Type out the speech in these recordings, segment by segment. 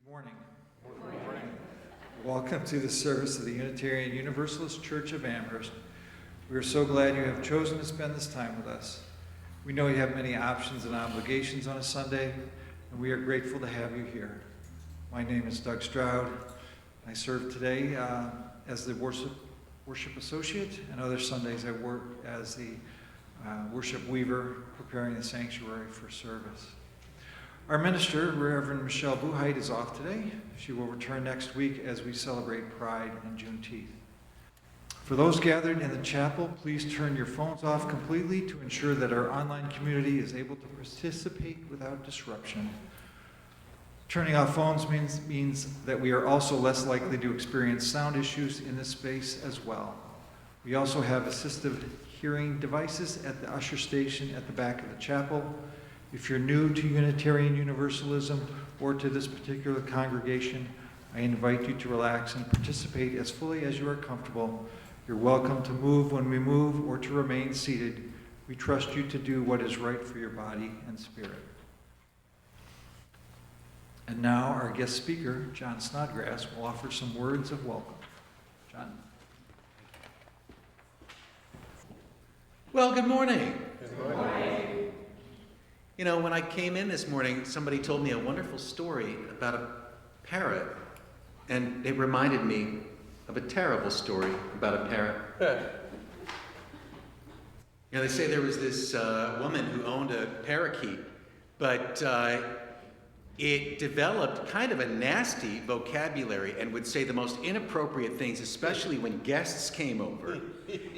Morning. Good morning. Welcome to the service of the Unitarian Universalist Church of Amherst. We are so glad you have chosen to spend this time with us. We know you have many options and obligations on a Sunday, and we are grateful to have you here. My name is Doug Stroud. I serve today as the worship associate, and other Sundays I work as the worship weaver, preparing the sanctuary for service. Our minister, Reverend Michelle Buhite, is off today. She will return next week as we celebrate Pride and Juneteenth. For those gathered in the chapel, please turn your phones off completely to ensure that our online community is able to participate without disruption. Turning off phones means that we are also less likely to experience sound issues in this space as well. We also have assistive hearing devices at the usher station at the back of the chapel. If you're new to Unitarian Universalism or to this particular congregation, I invite you to relax and participate as fully as you are comfortable. You're welcome to move when we move or to remain seated. We trust you to do what is right for your body and spirit. And now our guest speaker, John Snodgrass, will offer some words of welcome. John. Well, good morning. Good morning. You know, when I came in this morning, somebody told me a wonderful story about a parrot, and it reminded me of a terrible story about a parrot. You know, they say there was this woman who owned a parakeet, but it developed kind of a nasty vocabulary and would say the most inappropriate things, especially when guests came over.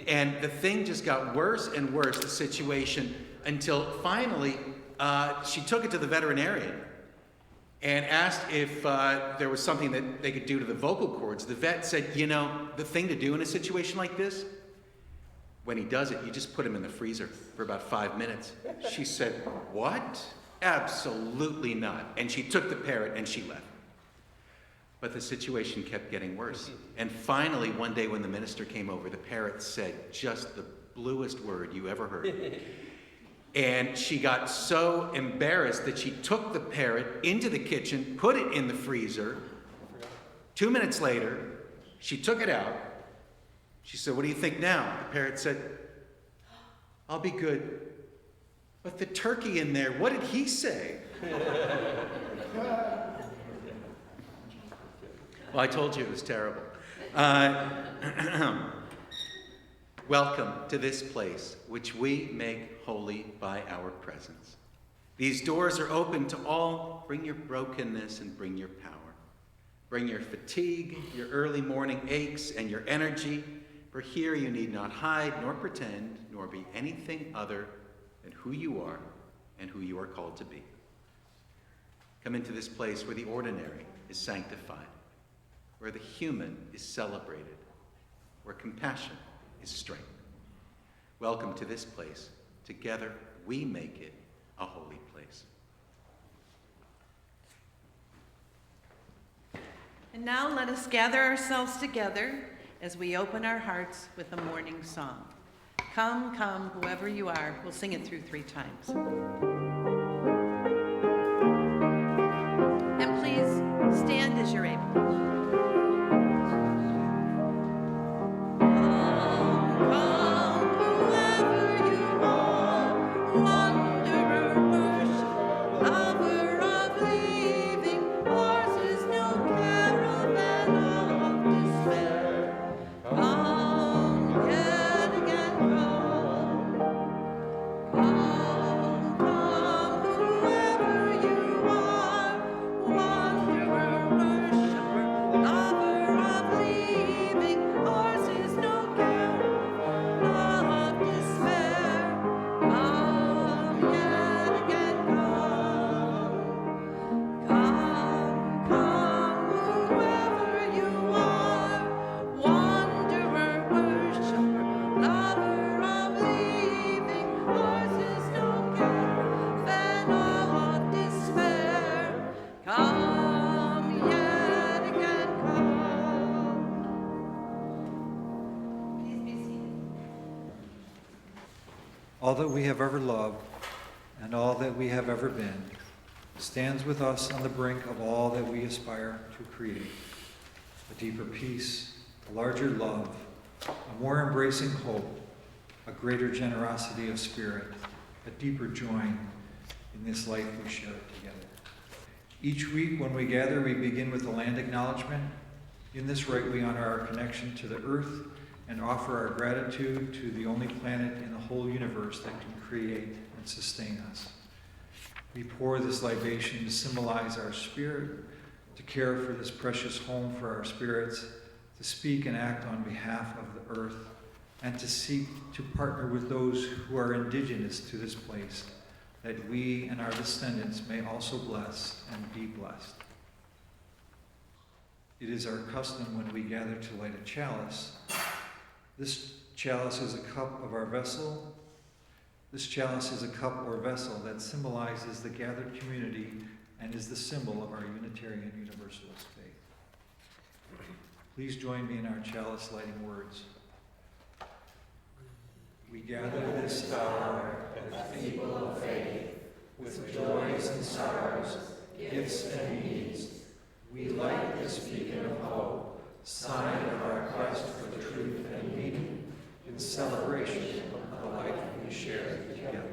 And the thing just got worse and worse, the situation, until finally she took it to the veterinarian and asked if there was something that they could do to the vocal cords. The vet said, you know, the thing to do in a situation like this, when he does it, you just put him in the freezer for about 5 minutes. She said, what? Absolutely not. And she took the parrot and she left. But the situation kept getting worse. And finally, one day when the minister came over, the parrot said just the bluest word you ever heard. And she got so embarrassed that she took the parrot into the kitchen, put it in the freezer. 2 minutes later, she took it out. She said, what do you think now? The parrot said, I'll be good. But the turkey in there, what did he say? Well, I told you it was terrible. Welcome to this place, which we make holy by our presence. These doors are open to all. Bring your brokenness and bring your power. Bring your fatigue, your early morning aches, and your energy. For here you need not hide, nor pretend, nor be anything other than who you are and who you are called to be. Come into this place where the ordinary is sanctified, where the human is celebrated, where compassion is strength. Welcome to this place. Together we make it a holy place. And now let us gather ourselves together as we open our hearts with a morning song. Come, come, whoever you are. We'll sing it through 3 times. And please stand as you're able. All that we have ever loved and all that we have ever been, stands with us on the brink of all that we aspire to create. A deeper peace, a larger love, a more embracing hope, a greater generosity of spirit, a deeper joy in this life we share together. Each week when we gather, we begin with the land acknowledgement. In this rite, we honor our connection to the earth and offer our gratitude to the only planet in the whole universe that can create and sustain us. We pour this libation to symbolize our spirit, to care for this precious home for our spirits, to speak and act on behalf of the earth, and to seek to partner with those who are indigenous to this place, that we and our descendants may also bless and be blessed. It is our custom when we gather to light a chalice. This chalice is a cup of our vessel. This chalice is a cup or vessel that symbolizes the gathered community and is the symbol of our Unitarian Universalist faith. Please join me in our chalice lighting words. We gather this hour as people of faith, with joys and sorrows, gifts and needs. We light this beacon of hope, sign of our quest for truth and meaning, in celebration of the life we share together.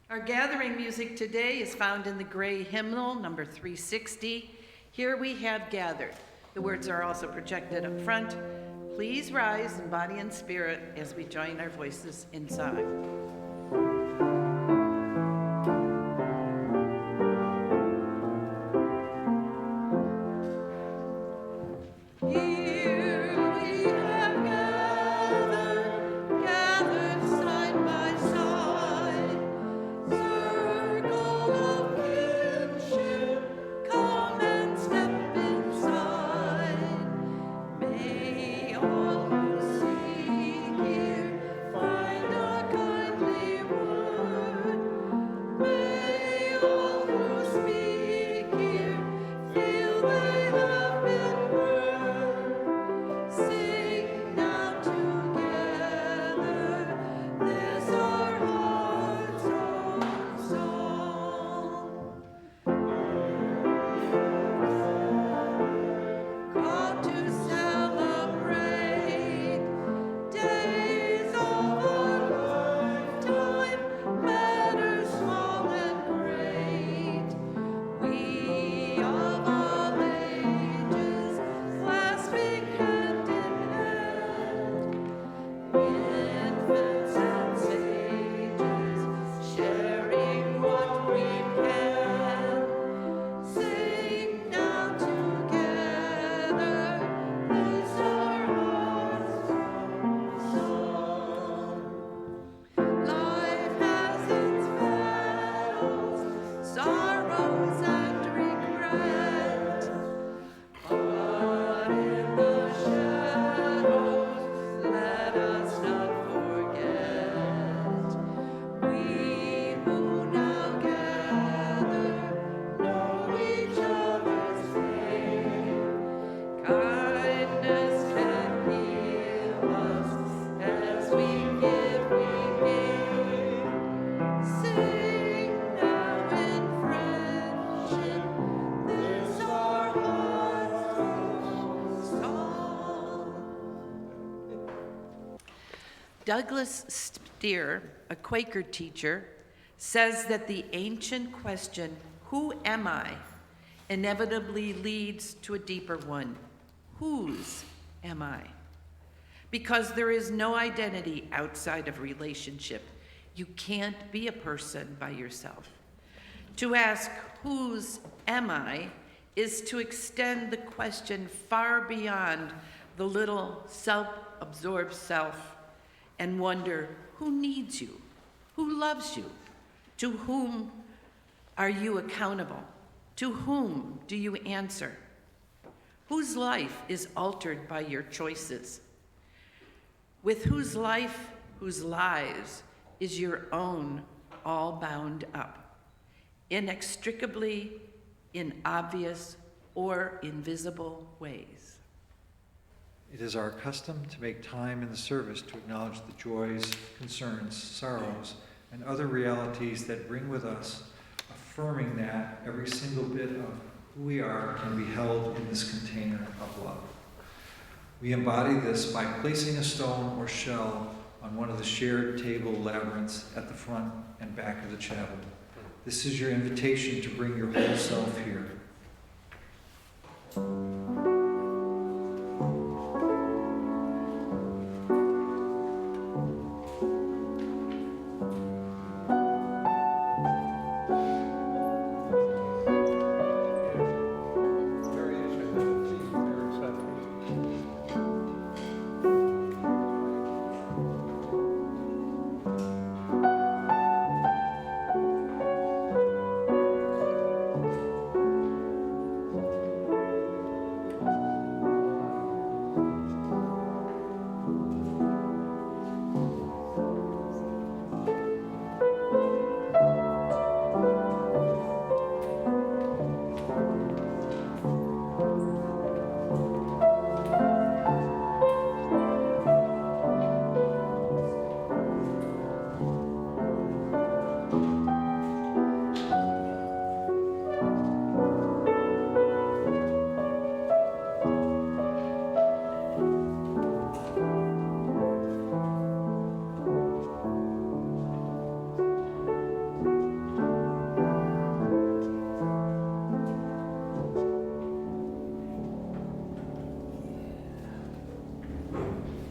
Our gathering music today is found in the gray hymnal, number 360. Here we have gathered. The words are also projected up front. Please rise in body and spirit as we join our voices in song. Douglas Steer, a Quaker teacher, says that the ancient question, "Who am I?" inevitably leads to a deeper one. Whose am I? Because there is no identity outside of relationship. You can't be a person by yourself. To ask, "Whose am I?" is to extend the question far beyond the little self-absorbed self and wonder, who needs you? Who loves you? To whom are you accountable? To whom do you answer? Whose life is altered by your choices? With whose life, whose lives is your own all bound up, inextricably in obvious or invisible ways? It is our custom to make time in the service to acknowledge the joys, concerns, sorrows, and other realities that bring with us a affirming that every single bit of who we are can be held in this container of love. We embody this by placing a stone or shell on one of the shared table labyrinths at the front and back of the chapel. This is your invitation to bring your whole self here.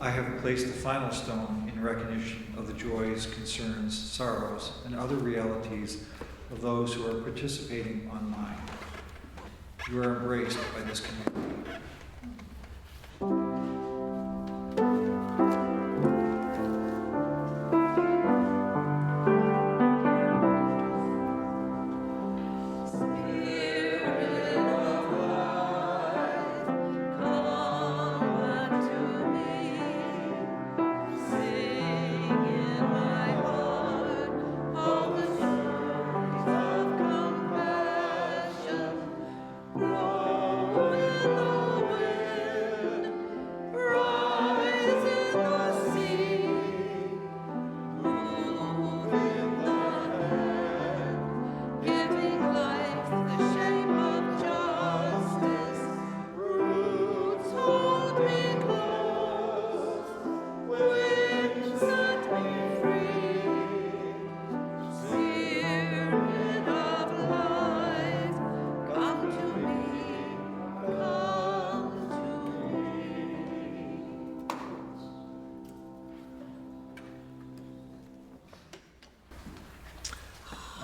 I have placed the final stone in recognition of the joys, concerns, sorrows, and other realities of those who are participating online. You are embraced by this community.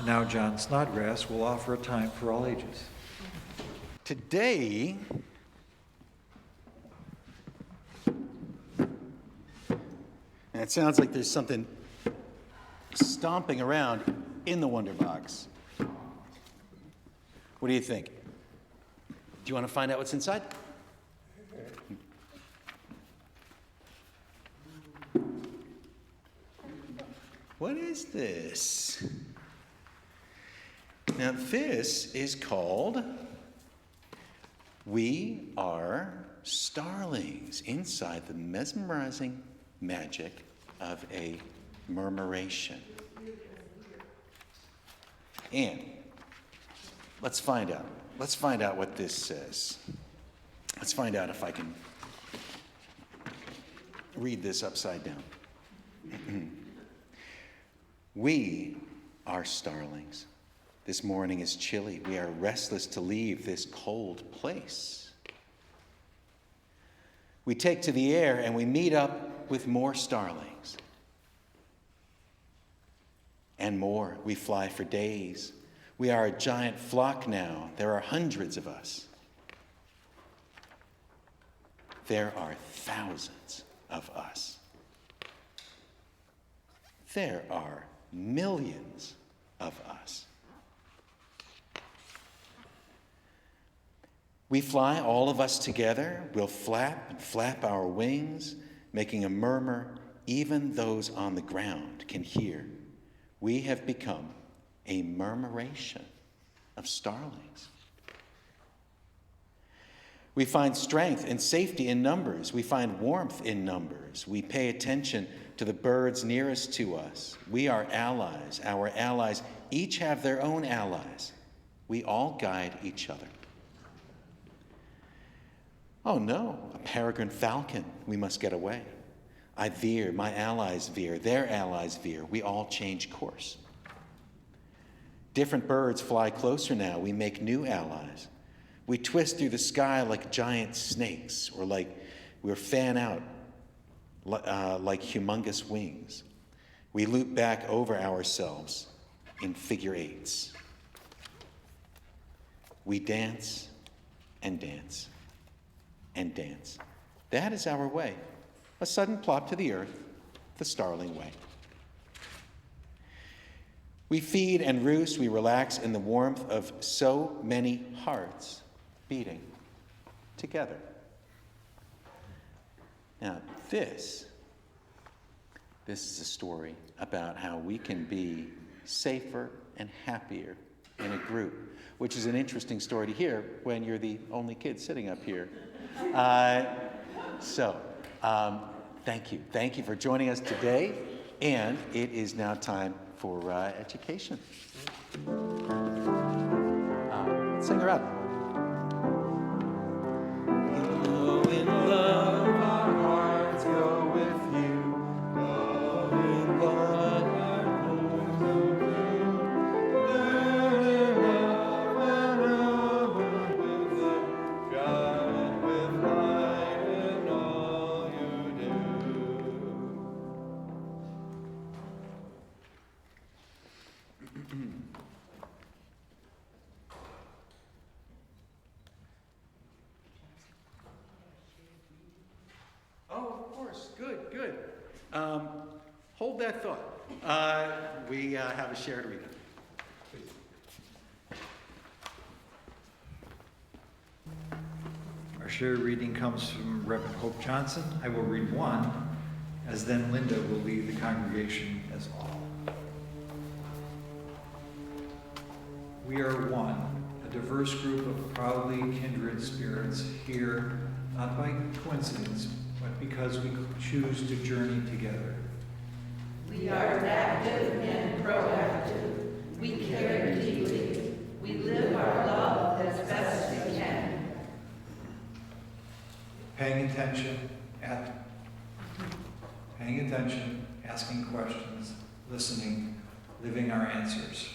Now John Snodgrass will offer a time for all ages. Today, and it sounds like there's something stomping around in the Wonder Box. What do you think? Do you want to find out what's inside? What is this? Now, this is called We Are Starlings, inside the mesmerizing magic of a murmuration. And let's find out. Let's find out what this says. Let's find out if I can read this upside down. We are starlings. This morning is chilly. We are restless to leave this cold place. We take to the air and we meet up with more starlings. And more. We fly for days. We are a giant flock now. There are hundreds of us. There are thousands of us. There are millions of us. We fly, all of us together. We'll flap and flap our wings, making a murmur even those on the ground can hear. We have become a murmuration of starlings. We find strength and safety in numbers. We find warmth in numbers. We pay attention to the birds nearest to us. We are allies. Our allies each have their own allies. We all guide each other. Oh no, a peregrine falcon. We must get away. I veer, my allies veer, their allies veer. We all change course. Different birds fly closer now. We make new allies. We twist through the sky like giant snakes, or like we're fan out like humongous wings. We loop back over ourselves in figure eights. We dance and dance and dance. That is our way. A sudden plop to the earth, the starling way. We feed and roost, we relax in the warmth of so many hearts beating together. Now, this is a story about how we can be safer and happier in a group, which is an interesting story to hear when you're the only kid sitting up here. Thank you. Thank you for joining us today, and it is now time for education. Sing her out. Go in love, our hearts go with you. Go in love, our hearts go with you. Learn love with them. God with light in all you do. Oh, of course. Good. Hold that thought. We have a shared reading. Our shared reading comes from Reverend Hope Johnson. I will read one, as then Linda will lead the congregation as all. We are one, a diverse group of proudly kindred spirits here, not by coincidence, but because we choose to journey together. We are active and proactive. We care deeply. We live our love as best we can. Paying attention, asking questions, listening, living our answers.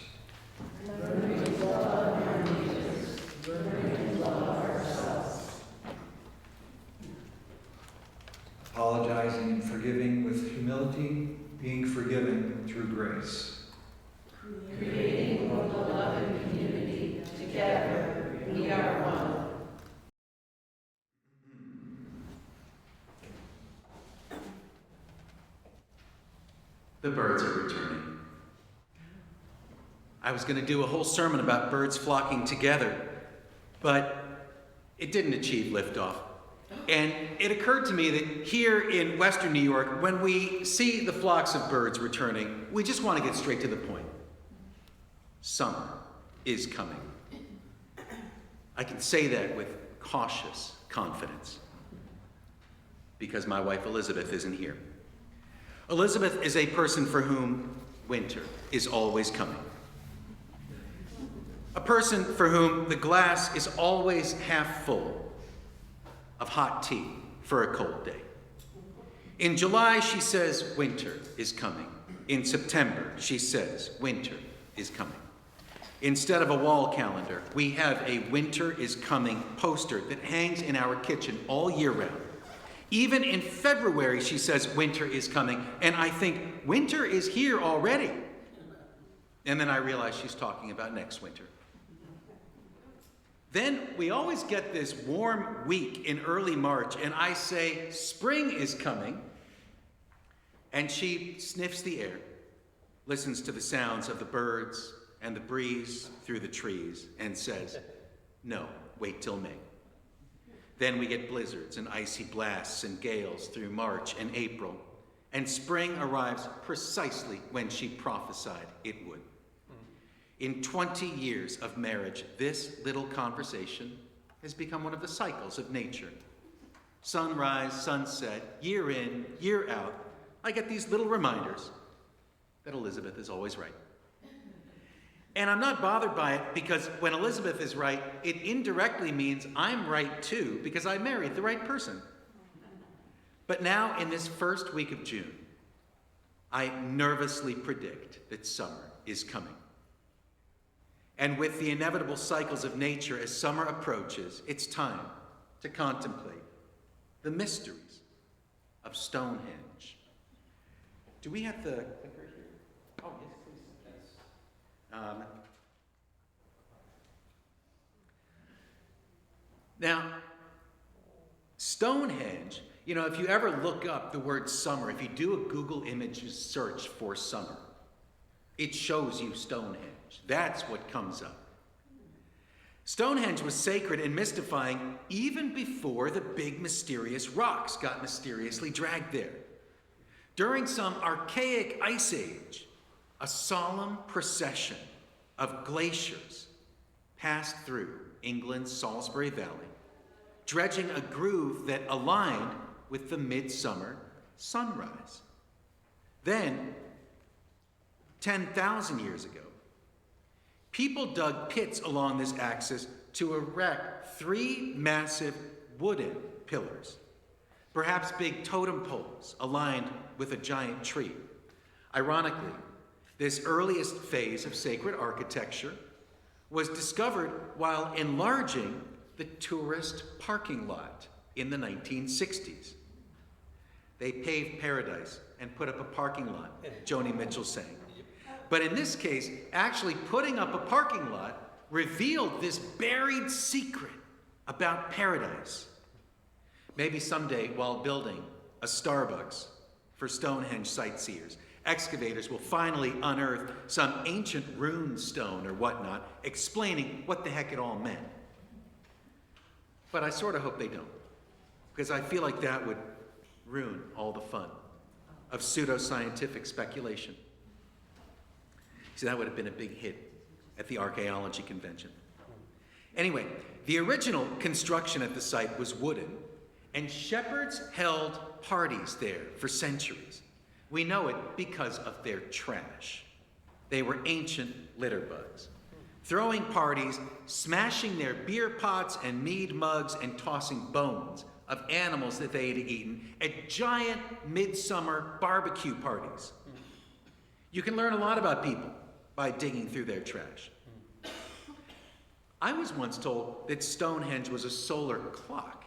Learning to love our neighbors. Learning to love ourselves. Apologizing and forgiving with humility, being forgiven through grace. Creating more love and community. Together, we are one. The birds are returning. I was going to do a whole sermon about birds flocking together, but it didn't achieve liftoff. And it occurred to me that here in Western New York, when we see the flocks of birds returning, we just want to get straight to the point. Summer is coming. I can say that with cautious confidence because my wife Elizabeth isn't here. Elizabeth is a person for whom winter is always coming. A person for whom the glass is always half full of hot tea for a cold day. In July, she says winter is coming. In September, she says winter is coming. Instead of a wall calendar, we have a winter is coming poster that hangs in our kitchen all year round. Even in February, she says winter is coming, and I think winter is here already. And then I realize she's talking about next winter. Then we always get this warm week in early March, and I say, spring is coming. And she sniffs the air, listens to the sounds of the birds and the breeze through the trees, and says, no, wait till May. Then we get blizzards and icy blasts and gales through March and April, and spring arrives precisely when she prophesied it would. In 20 years of marriage, this little conversation has become one of the cycles of nature. Sunrise, sunset, year in, year out, I get these little reminders that Elizabeth is always right. And I'm not bothered by it because when Elizabeth is right, it indirectly means I'm right too because I married the right person. But now in this first week of June, I nervously predict that summer is coming. And with the inevitable cycles of nature as summer approaches, it's time to contemplate the mysteries of Stonehenge. Do we have the clicker here? Oh, yes, please. Now, Stonehenge, if you ever look up the word summer, if you do a Google Images search for summer, it shows you Stonehenge. That's what comes up. Stonehenge was sacred and mystifying even before the big mysterious rocks got mysteriously dragged there. During some archaic ice age, a solemn procession of glaciers passed through England's Salisbury Valley, dredging a groove that aligned with the midsummer sunrise. Then, 10,000 years ago, people dug pits along this axis to erect 3 massive wooden pillars, perhaps big totem poles aligned with a giant tree. Ironically, this earliest phase of sacred architecture was discovered while enlarging the tourist parking lot in the 1960s. They paved paradise and put up a parking lot, Joni Mitchell sang. But in this case, actually putting up a parking lot revealed this buried secret about paradise. Maybe someday, while building a Starbucks for Stonehenge sightseers, excavators will finally unearth some ancient rune stone or whatnot, explaining what the heck it all meant. But I sort of hope they don't, because I feel like that would ruin all the fun of pseudoscientific speculation. See, that would have been a big hit at the archaeology convention. Anyway, the original construction at the site was wooden, and shepherds held parties there for centuries. We know it because of their trash. They were ancient litter bugs, throwing parties, smashing their beer pots and mead mugs, and tossing bones of animals that they had eaten at giant midsummer barbecue parties. You can learn a lot about people by digging through their trash. I was once told that Stonehenge was a solar clock,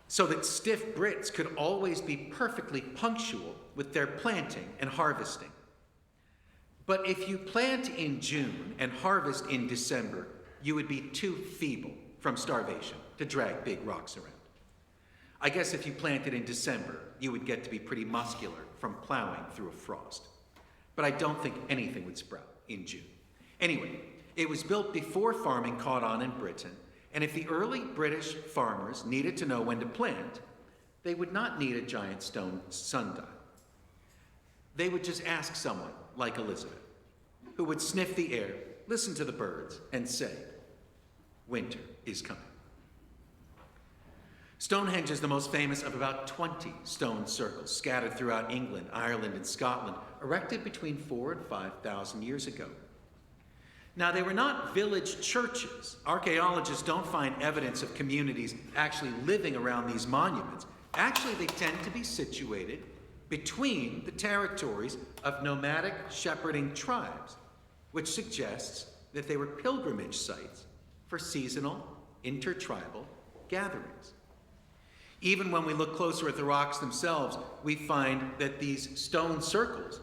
so that stiff Brits could always be perfectly punctual with their planting and harvesting. But if you plant in June and harvest in December, you would be too feeble from starvation to drag big rocks around. I guess if you planted in December, you would get to be pretty muscular from plowing through a frost. But I don't think anything would sprout in June. Anyway, it was built before farming caught on in Britain, and if the early British farmers needed to know when to plant, they would not need a giant stone sundial. They would just ask someone like Elizabeth, who would sniff the air, listen to the birds, and say, "Winter is coming." Stonehenge is the most famous of about 20 stone circles scattered throughout England, Ireland, and Scotland, erected between 4,000 and 5,000 years ago. Now, they were not village churches. Archaeologists don't find evidence of communities actually living around these monuments. Actually, they tend to be situated between the territories of nomadic shepherding tribes, which suggests that they were pilgrimage sites for seasonal, intertribal gatherings. Even when we look closer at the rocks themselves, we find that these stone circles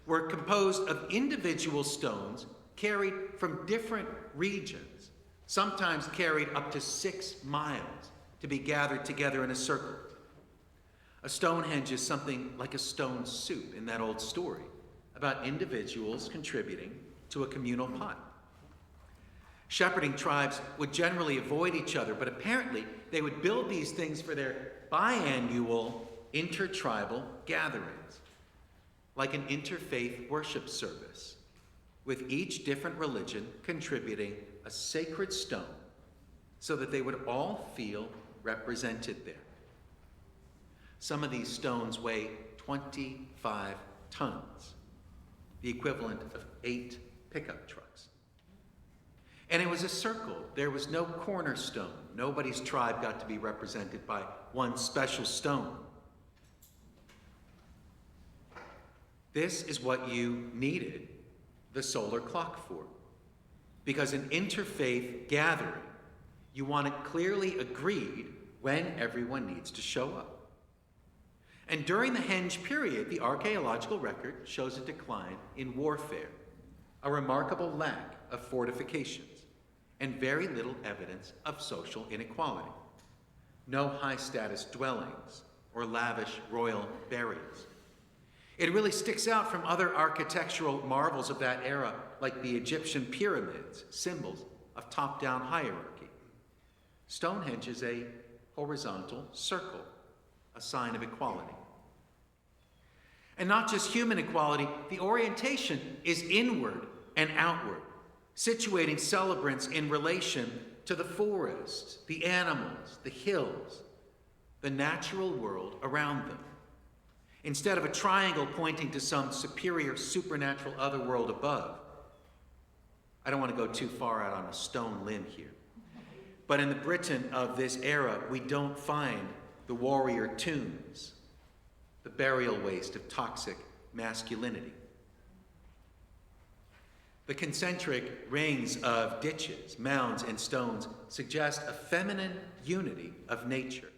were composed of individual stones carried from different regions, sometimes carried up to 6 miles to be gathered together in a circle. A Stonehenge is something like a stone soup in that old story about individuals contributing to a communal pot. Shepherding tribes would generally avoid each other, but apparently they would build these things for their biannual intertribal gatherings, like an interfaith worship service, with each different religion contributing a sacred stone so that they would all feel represented there. Some of these stones weigh 25 tons, the equivalent of 8 pickup trucks. And it was a circle. There was no cornerstone. Nobody's tribe got to be represented by one special stone. This is what you needed the solar clock for. Because in interfaith gathering, you want it clearly agreed when everyone needs to show up. And during the Henge period, the archaeological record shows a decline in warfare, a remarkable lack of fortifications, and very little evidence of social inequality. No high-status dwellings or lavish royal burials. It really sticks out from other architectural marvels of that era, like the Egyptian pyramids, symbols of top-down hierarchy. Stonehenge is a horizontal circle, a sign of equality. And not just human equality, the orientation is inward and outward, situating celebrants in relation to the forest, the animals, the hills, the natural world around them. Instead of a triangle pointing to some superior supernatural otherworld above. I don't want to go too far out on a stone limb here. But in the Britain of this era, we don't find the warrior tombs, the burial waste of toxic masculinity. The concentric rings of ditches, mounds, and stones suggest a feminine unity of nature.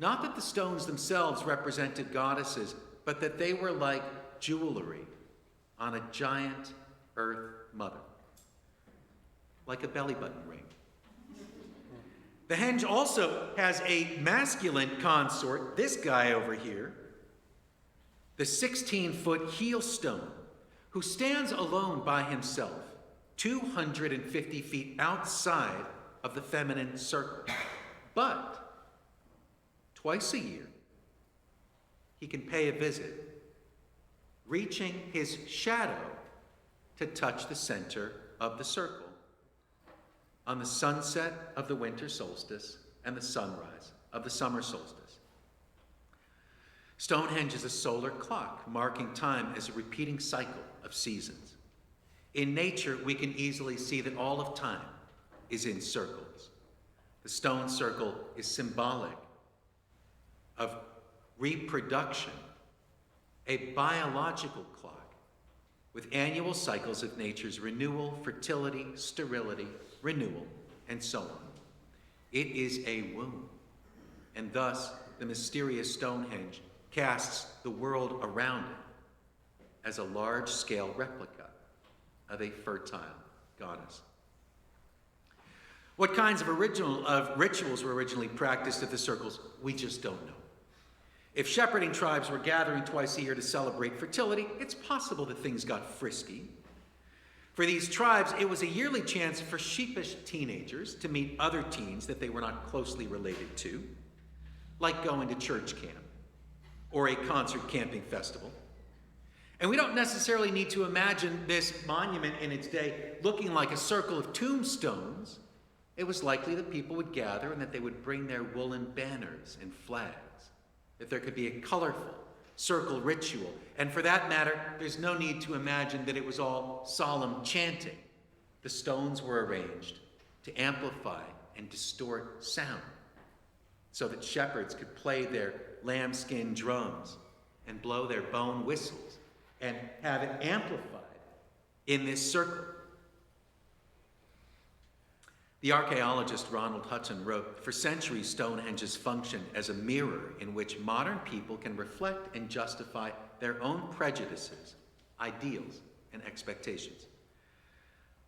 Not that the stones themselves represented goddesses, but that they were like jewelry on a giant earth mother, like a belly button ring. The henge also has a masculine consort, this guy over here, the 16-foot heel stone, who stands alone by himself, 250 feet outside of the feminine circle. But twice a year, he can pay a visit, reaching his shadow to touch the center of the circle on the sunset of the winter solstice and the sunrise of the summer solstice. Stonehenge is a solar clock marking time as a repeating cycle of seasons. In nature, we can easily see that all of time is in circles. The stone circle is symbolic of reproduction, a biological clock with annual cycles of nature's renewal, fertility, sterility, renewal, and so on. It is a womb, and thus the mysterious Stonehenge casts the world around it as a large-scale replica of a fertile goddess. What kinds of rituals were originally practiced at the circles, we just don't know. If shepherding tribes were gathering twice a year to celebrate fertility, it's possible that things got frisky. For these tribes, it was a yearly chance for sheepish teenagers to meet other teens that they were not closely related to, like going to church camp or a concert camping festival. And we don't necessarily need to imagine this monument in its day looking like a circle of tombstones. It was likely that people would gather and that they would bring their woolen banners and flags, that there could be a colorful circle ritual. And for that matter, there's no need to imagine that it was all solemn chanting. The stones were arranged to amplify and distort sound so that shepherds could play their lambskin drums and blow their bone whistles and have it amplified in this circle. The archaeologist Ronald Hutton wrote, "For centuries, Stonehenge has functioned as a mirror in which modern people can reflect and justify their own prejudices, ideals, and expectations.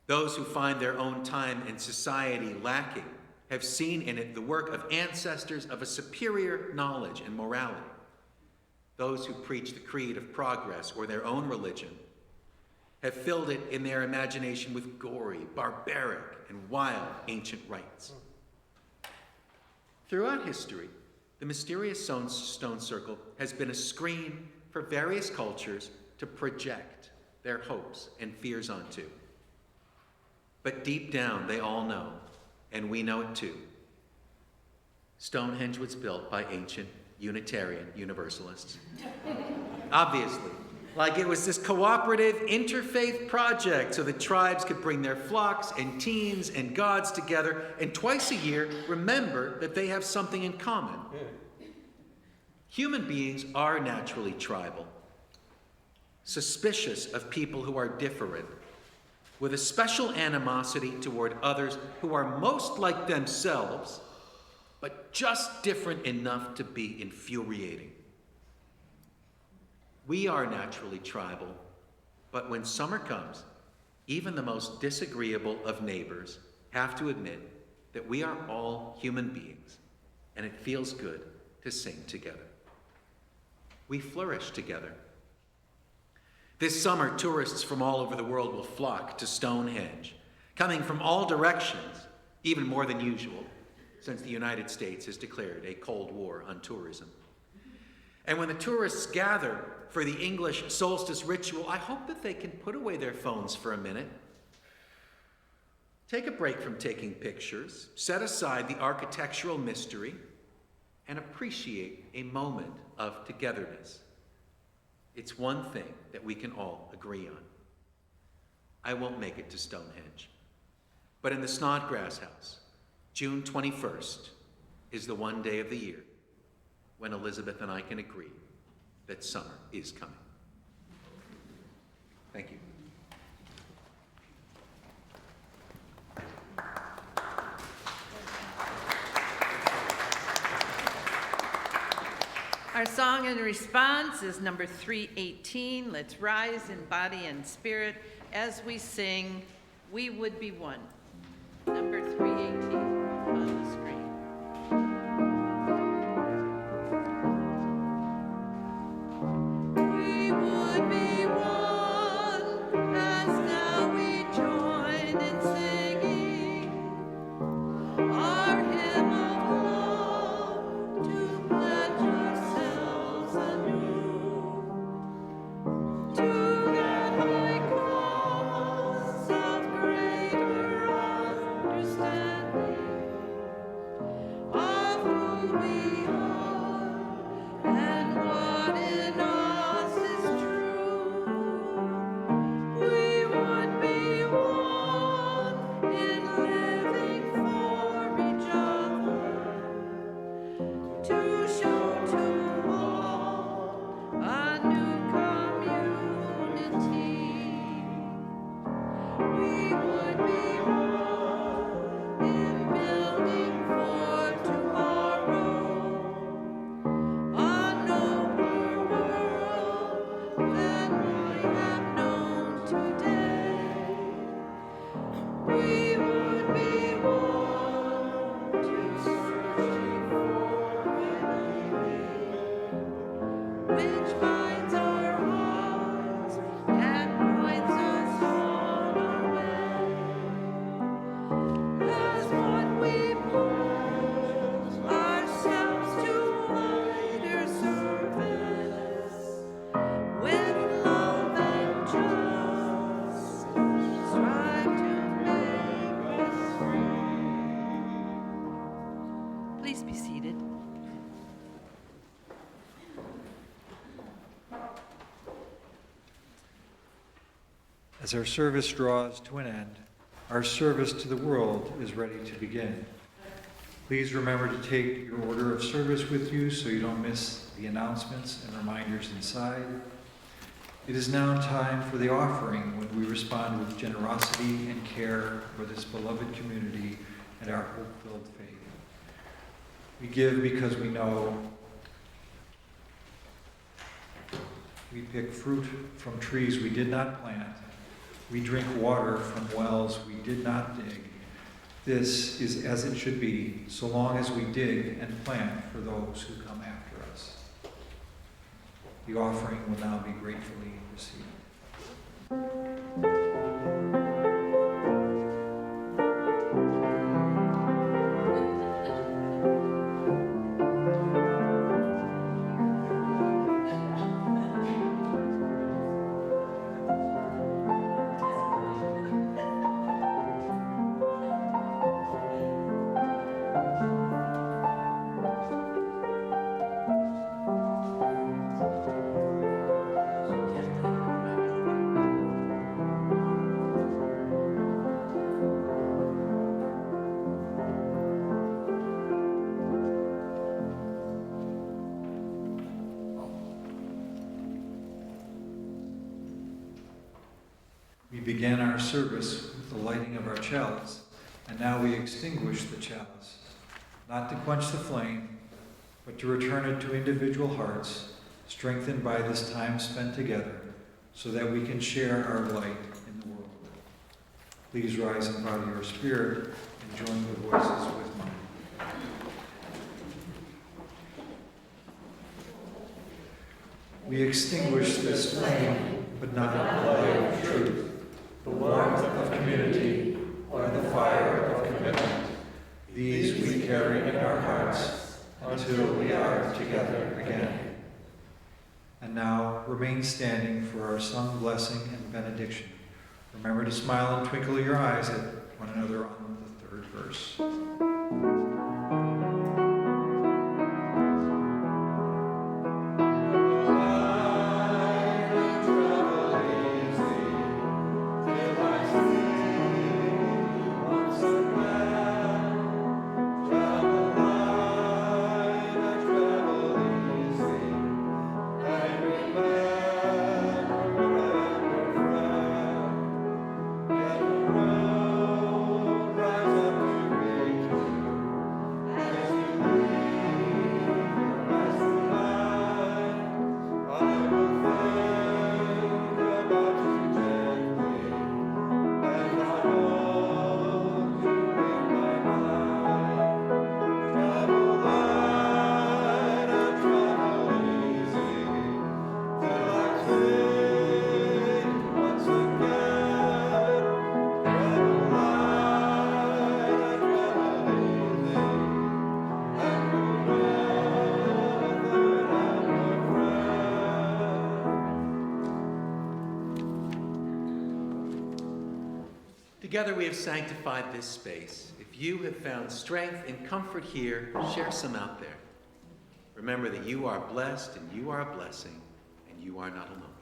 Those who find their own time and society lacking have seen in it the work of ancestors of a superior knowledge and morality. Those who preach the creed of progress or their own religion have filled it in their imagination with gory, barbaric, and wild ancient rites." Throughout history, the mysterious stone circle has been a screen for various cultures to project their hopes and fears onto. But deep down, they all know, and we know it too. Stonehenge was built by ancient Unitarian Universalists. Obviously, like it was this cooperative interfaith project so that tribes could bring their flocks and teams and gods together and twice a year remember that they have something in common. Human beings are naturally tribal, suspicious of people who are different, with a special animosity toward others who are most like themselves, but just different enough to be infuriating. We are naturally tribal, but when summer comes, even the most disagreeable of neighbors have to admit that we are all human beings, and it feels good to sing together. We flourish together. This summer, tourists from all over the world will flock to Stonehenge, coming from all directions, even more than usual, since the United States has declared a Cold War on tourism. And when the tourists gather for the English solstice ritual, I hope that they can put away their phones for a minute, take a break from taking pictures, set aside the architectural mystery, and appreciate a moment of togetherness. It's one thing that we can all agree on. I won't make it to Stonehenge, but in the Snodgrass house, June 21st is the one day of the year when Elizabeth and I can agree that summer is coming. Thank you. Our song in response is number 318. Let's rise in body and spirit as we sing, "We Would Be One." Number 318 on the screen. We would be one as now we join in singing our hymn of love to pledge ourselves anew to that high cause of greater understanding of who we are and what in us is true. We would be one in living for each other to show to all a new community. We would be one in building for tomorrow a nobler world than we have known today. We would be one to searching for which binds our hearts and points us on our way. As one we pledge ourselves to wider service, with love and justice, strive to make us free. Please be seated. As our service draws to an end, our service to the world is ready to begin. Please remember to take your order of service with you so you don't miss the announcements and reminders inside. It is now time for the offering when we respond with generosity and care for this beloved community and our hope-filled faith. We give because we know we pick fruit from trees we did not plant. We drink water from wells we did not dig. This is as it should be, so long as we dig and plant for those who come after us. The offering will now be gratefully received. began our service with the lighting of our chalice, and now we extinguish the chalice, not to quench the flame, but to return it to individual hearts, strengthened by this time spent together, so that we can share our light in the world. Please rise and bow to your spirit and join your voices with mine. We extinguish this flame, but not the light of truth, the warmth of community, or the fire of commitment. These we carry in our hearts until we are together again. And now remain standing for our sung blessing and benediction. Remember to smile and twinkle your eyes at one another on the third verse. Together we have sanctified this space. If you have found strength and comfort here, share some out there. Remember that you are blessed and you are a blessing and you are not alone.